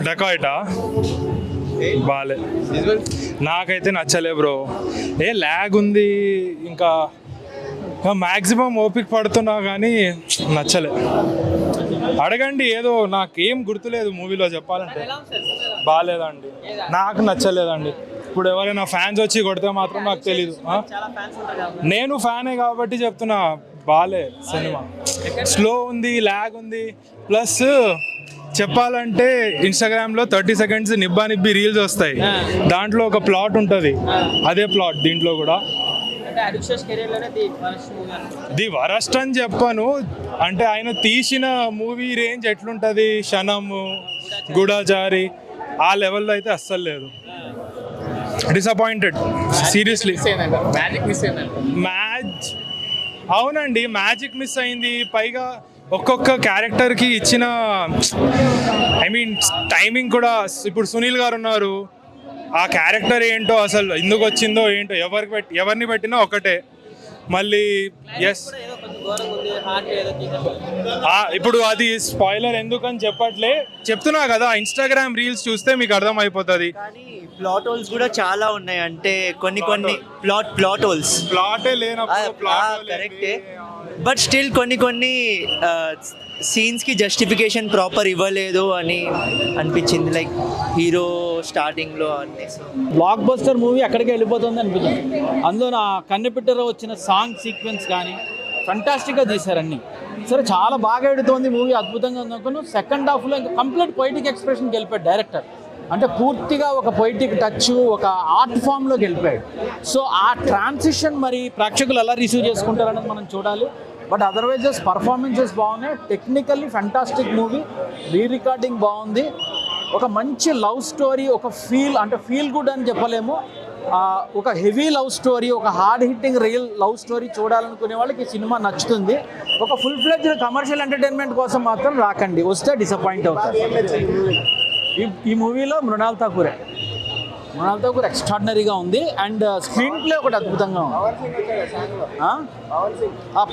డకాయిటా బాలే, నాకైతే నచ్చలే బ్రో. ల్యాగ్ ఉంది, ఇంకా మ్యాక్సిమం ఓపిక పడుతున్నా కానీ నచ్చలే. అడగండి, ఏదో నాకేం గుర్తులేదు మూవీలో చెప్పాలంటే. బాగాలేదండి, నాకు నచ్చలేదండి. ఇప్పుడు ఎవరైనా ఫ్యాన్స్ వచ్చి కొడితే మాత్రం నాకు తెలీదు. నేను ఫ్యానే కాబట్టి చెప్తున్నా, బాలే సినిమా. స్లో ఉంది, ల్యాగ్ ఉంది. ప్లస్ చెప్పాలంటే ఇన్స్టాగ్రామ్లో 30 seconds నిబ్బా నిబ్బి రీల్స్ వస్తాయి, దాంట్లో ఒక ప్లాట్ ఉంటుంది, అదే ప్లాట్ దీంట్లో కూడా. ది వరస్ట్ అని చెప్పను, అంటే ఆయన తీసిన మూవీ రేంజ్ ఎట్లుంటుంది, క్షణము, గూఢచారి, ఆ లెవెల్లో అయితే అస్సలు లేదు. Disappointed seriously. మ్యాచ్ అవునండి, మ్యాజిక్ మిస్ అయింది. పైగా ఒక్కొక్క క్యారెక్టర్కి ఇచ్చిన టైమింగ్ కూడా. ఇప్పుడు సునీల్ గారు ఉన్నారు, ఆ క్యారెక్టర్ ఏంటో అసలు ఎందుకు వచ్చిందో ఏంటో, ఎవరిని పెట్టినా ఒకటే. మళ్ళీ ఎస్, ఇప్పుడు అది స్పాయిలర్ ఎందుకని చెప్తున్నా కదా, ఇన్స్టాగ్రామ్ రీల్స్ చూస్తే మీకు అర్థం అయిపోతుంది. ప్లాట్ హోల్స్ కూడా చాలా ఉన్నాయి, అంటే కొన్ని ప్లాట్ హోల్స్. ప్లాటే లేనప్పుడు కరెక్టే, బట్ స్టిల్ కొన్ని సీన్స్కి జస్టిఫికేషన్ ప్రాపర్ ఇవ్వలేదు అని అనిపించింది. లైక్ హీరో స్టార్టింగ్లో అన్నీ బ్లాక్ బస్టర్ మూవీ అక్కడికి వెళ్ళిపోతుంది అనిపించింది. అందులో నా కన్నెపిట్టలో వచ్చిన సాంగ్ సీక్వెన్స్ కానీ ఫంటాస్టిక్గా తీశారన్నీ. సరే, చాలా బాగా ఎడుతోంది మూవీ, అద్భుతంగా ఉంది అనుకున్నాను. సెకండ్ హాఫ్లో ఇంకా కంప్లీట్ పొయిటిక్ ఎక్స్ప్రెషన్కి వెళ్ళిపోయాడు డైరెక్టర్. అంటే పూర్తిగా ఒక పొయిటిక్ టచ్, ఒక ఆర్ట్ ఫామ్లోకి వెళ్ళిపోయాడు. సో ఆ ట్రాన్సిషన్ మరి ప్రేక్షకులు ఎలా రిసీవ్ చేసుకుంటారనేది మనం చూడాలి. బట్ అదర్వైజెస్ పర్ఫార్మెన్సెస్ బాగున్నాయి, టెక్నికల్లీ ఫంటాస్టిక్ మూవీ, రికార్డింగ్ బాగుంది. ఒక మంచి లవ్ స్టోరీ, ఒక ఫీల్ గుడ్ అని చెప్పలేము, ఒక హెవీ లవ్ స్టోరీ, ఒక hard hitting real love story చూడాలనుకునే వాళ్ళకి ఈ సినిమా నచ్చుతుంది. ఒక ఫుల్ ఫ్లెడ్జ్డ్ కమర్షియల్ ఎంటర్టైన్మెంట్ కోసం మాత్రం రాకండి, వస్తే డిసప్పాయింట్ అవుతారు. ఈ మూవీలో మృణాల్ ఠాకూర్ ఎక్స్ట్రాడినరీగా ఉంది, అండ్ స్క్రీన్ ప్లే ఒకటి అద్భుతంగా ఉంది.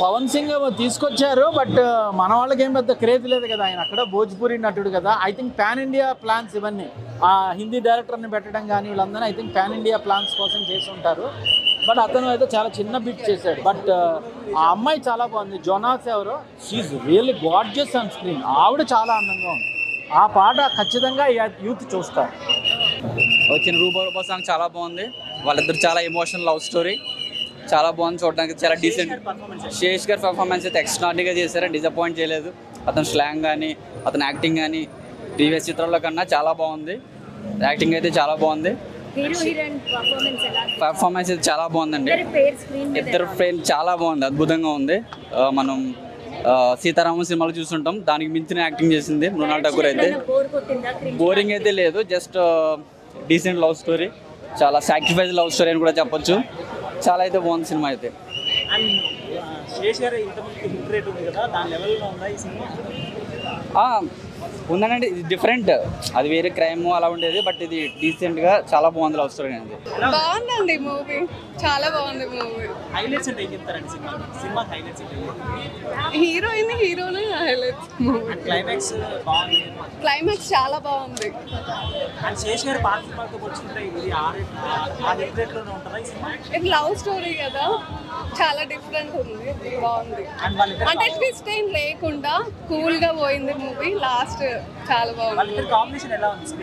పవన్ సింగ్ తీసుకొచ్చారు, బట్ మన వాళ్ళకి ఏం పెద్ద క్రేజ్ లేదు కదా, ఆయన అక్కడ భోజ్పూరి నటుడు కదా. I think pan India plans ఇవన్నీ, హిందీ డైరెక్టర్ని పెట్టడం కానీ వీళ్ళందరూ I think pan India plans కోసం చేసి ఉంటారు. బట్ అతను అయితే చాలా చిన్న బిట్ చేశాడు. బట్ ఆ అమ్మాయి చాలా బాగుంది, జోనాస్ ఎవరో, she really gorgeous on screen. ఆవిడ చాలా అందంగా ఉంది. ఆ పాట ఖచ్చితంగా యూత్ చూస్తారు. వచ్చిన రూపా సాంగ్ చాలా బాగుంది. వాళ్ళిద్దరు చాలా ఎమోషనల్ లవ్ స్టోరీ, చాలా బాగుంది చూడడానికి, చాలా డీసెంట్. శేష్ గారి పర్ఫార్మెన్స్ అయితే ఎక్స్ట్రాడినరీగా చేశారు, డిసప్పాయింట్ చేయలేదు. అతని స్లాంగ్ కానీ అతని యాక్టింగ్ కానీ ప్రీవియస్ చిత్రాల్లో కన్నా చాలా బాగుంది. యాక్టింగ్ అయితే చాలా బాగుంది, పర్ఫార్మెన్స్ అయితే చాలా బాగుందండి. ఇద్దరు ఫ్రెండ్ చాలా బాగుంది, అద్భుతంగా ఉంది. మనం సీతారామన్ సినిమాలో చూస్తుంటాం, దానికి మించిన యాక్టింగ్ చేసింది మృణాల్ ఠాకూర్. అయితే బోరింగ్ అయితే లేదు, జస్ట్ డీసెంట్ లవ్ స్టోరీ, చాలా సాక్రిఫైస్ లవ్ స్టోరీ అని కూడా చెప్పొచ్చు. చాలా అయితే బాగుంది సినిమా అయితే. ఉందనండి, ఇది డిఫరెంట్, అది వేరే క్రైమ్ అలా ఉండేది, బట్ ఇది డీసెంట్గా చాలా బాగుంది లవ్ స్టోరీ అనేది. బాగుందండి మూవీ, చాలా బాగుంది మూవీ. హైలైట్స్ అంటే ఏం చెప్తారండి సినిమా హైలైట్స్? హీరోయిన్ హీరోనే హైలైట్స్. క్లైమాక్స్ బాగుంది, క్లైమాక్స్ చాలా బాగుంది. అండ్ శేష్ గారు పాత సినిమాతో వచ్చింటే ఇది ఆ రేట్లోనే ఉంటుందా ఈ సినిమా? ఇది లవ్ స్టోరీ కదా, చాలా డిఫరెంట్ ఉంది, బాగుంది. అంటే ట్విస్ట్ ఏం లేకుండా కూల్ గా పోయింది మూవీ. లాస్ట్ చాలా బాగుంది, కాంబినేషన్ ఎలా ఉంది?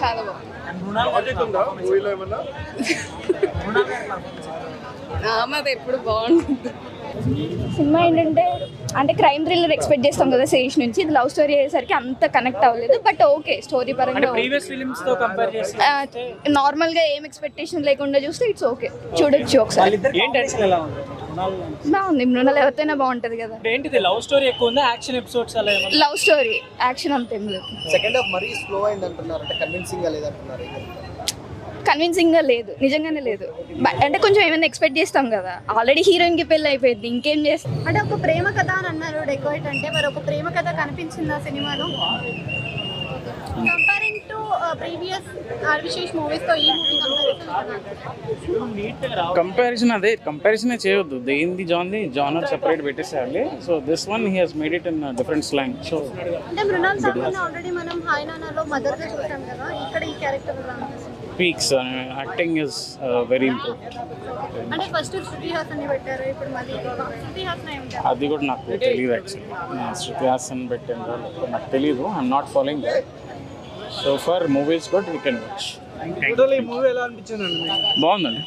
చాలా బాగుంది. ఆమెది ఎప్పుడు బాగుంటుంది. సినిమా ఏంటంటే అంటే క్రైమ్ థ్రిల్లర్ ఎక్స్పెక్ట్ చేస్తాం కదా శేష్ నుంచి, ఇది లవ్ స్టోరీ అయ్యేసరికి అంత కనెక్ట్ అవ్వలేదు. బట్ ఓకే, స్టోరీ పరంగా నార్మల్ గా ఏం ఎక్స్పెక్టేషన్ లేకుండా చూస్తే ఇట్స్ ఓకే, చూడొచ్చు ఒకసారి. బాగుంది, మృణాల్ ఎవరితోనే బాగుంటది కదా. లవ్ స్టోరీ ఎక్కువ ఉందా, యాక్షన్ ఎపిసోడ్స్ అలా? లవ్ స్టోరీ, యాక్షన్ అంతేం లేదు. సెకండ్ హాఫ్ మరీ స్లో అయింది అంటున్నారు, అంటే కన్విన్సింగ్ గా లేదంటున్నారు. కన్విన్సింగ్ గా లేదు, నిజంగానే లేదు. అంటే కొంచెం ఏమైనా ఎక్స్పెక్ట్ చేస్తాం కదా, ఆల్రెడీ హీరోయిన్ కి పెళ్ళి అయిపోయింది, ఇంకేం చేస్తాం. అంటే ఒక ప్రేమ కథ అని అన్నారు డెకోయిట్ అంటే, మరి ఒక ప్రేమ కథ కనిపించింది ఆ సినిమాలో కంపేరింగ్ టు ప్రీవియస్ ఆర్విశేష్ మూవీస్ తో ఈ మూవీ కంపారిజన్ అదే కంపారిజన్ చేయొద్దు దేనిది జానర్ సెపరేట్ పెట్టేసేయాలి so this one he has made it in different slang so అంటే మృణాల్ ఠాకూర్ ఆల్రెడీ మనం హాయ్ నానాలో మదర్ గా చూసాం కదా, ఇక్కడ ఈ క్యారెక్టర్ ఎలా అనిపిస్తుంది? Peaks acting is very improved. అంటే ఫస్ట్ శృతి హాసన్ పెట్టారు, ఇప్పుడు మళ్ళీ శృతి హాసన్ ఏం అది కూడా నాకు తెలియదు యాక్చువల్లీ, శృతి హాసన్ పెట్టిందో నాకు తెలియదు, I'm not following that. So for movies good we can watch. Movie ఎలా అనిపించింది? బాగుందండి.